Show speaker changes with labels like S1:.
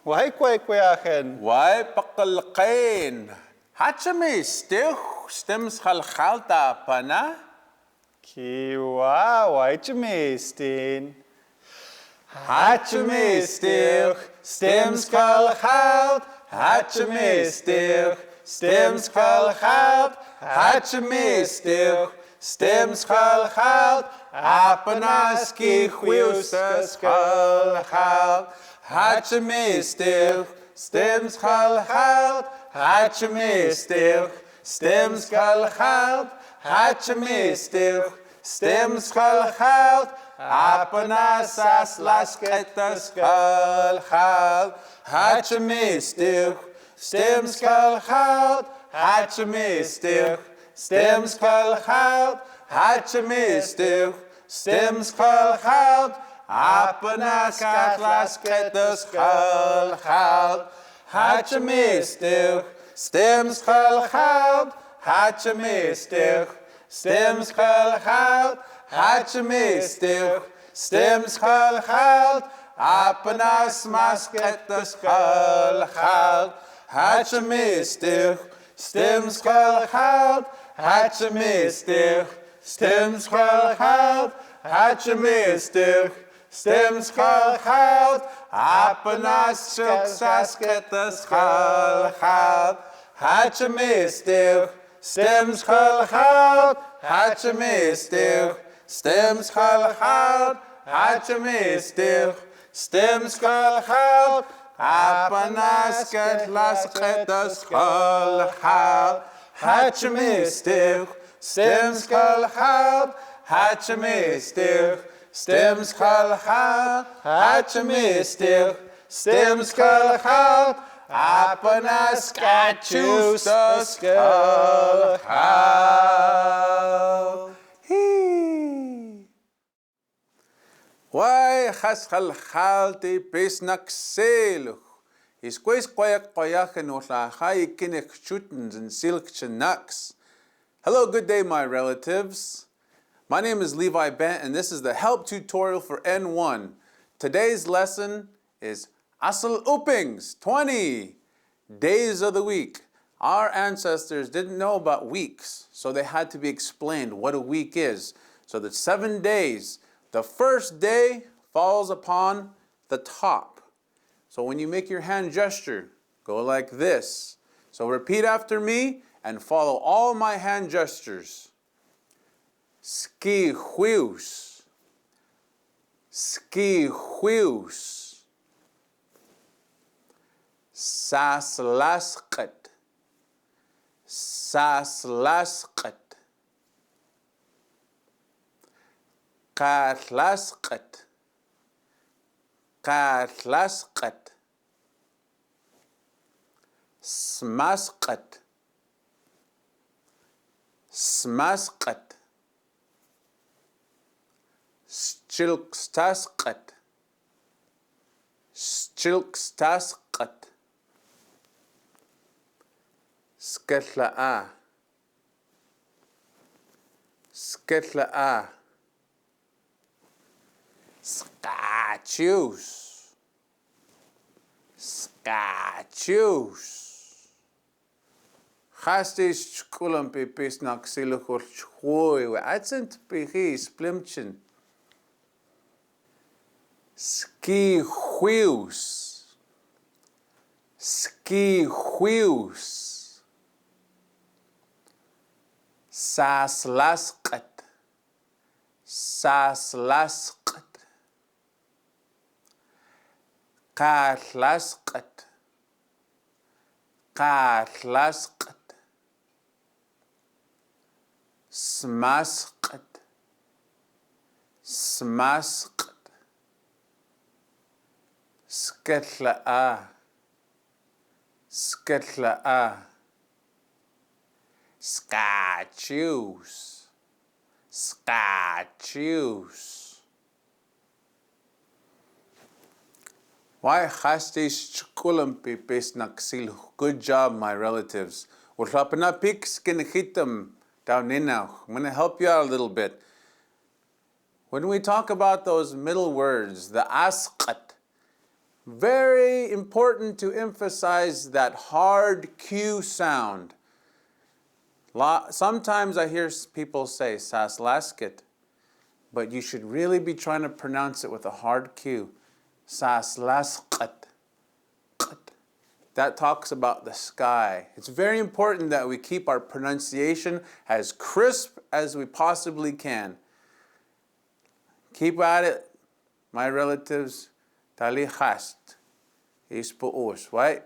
S1: Why kweachen?
S2: Why pakalkain? Hachami still stems halhalta pana?
S1: Kiwa, waitjemeesteen.
S2: Hachami still stems halhalt. Hachami still stems halhalt. Hachami still stems halhalt. Apanaski huistas halhalt. Hachami still stems halhalt. Hachami still stems halhalt. Hachami still stems halhalt. Apanasas lasketas halhalt. Hachami still stems halhalt. Hachami still stems halhalt. Hachami still stems halhalt. Apanasas lasketas halhalt. Hachami still stems halhalt. Hachami still stems halhalt. Hachami still stems halhalt. Apanas masketas halhalt. Hachami still stems halhalt. Hachami still stems halhalt. Hachami still stems halhalt. Apanas sasketas halhalt. Hachami still stems halhalt. Hachami still stems halhalt. Hachami still stems halhalt. Apanas lasketas halhalt. Hachami still stems halhalt. Hachami still stems halhalt. Hachami still stems halhalt. Apanas KNSCUTENS halhalt. Why has halhalti pisnaxeluch? Is quais qoyachen ola hai Knxcutens and silkchenux. Hello, good day, my relatives. My name is Levi Bent, and this is the help tutorial for N1. Today's lesson is Asal Upings 20 days of the week. Our ancestors didn't know about weeks, so they had to be explained what a week is. So the 7 days, the first day falls upon the top. So when you make your hand gesture, go like this. So repeat after me and follow all my hand gestures. Ski huius. Ski huius. Sas lasqat. Sas lasqat. Qat lasqat. Qat lasqat. Smasqat. Smasqat. Stilkstasqat. Stilkstasqat. Sketla'a. Sketla'a. Skachus. Skachus. Hastis chkulam pipis naxiluchol chwoy. Adsent pihi splimchin. Ski huius. Ski huius. Sas lasqat. Sas lasqat. Qat lasqat. Qat lasqat. Smasqat. Smasqat. Sketla'a. Sketla'a. Skachus. Skachus. Why hastis chkulam pipis naxil? Good job, my relatives. Urlapana piks kinhitam down in now. I'm going to help you out a little bit. When we talk about those middle words, the asqat, Very important to emphasize that hard Q sound. Sometimes I hear people say saslasket, but you should really be trying to pronounce it with a hard Q. Saslasket. That talks about the sky. It's very important that we keep our pronunciation as crisp as we possibly can. Keep at it, my relatives. Tali hast is pu'us, right?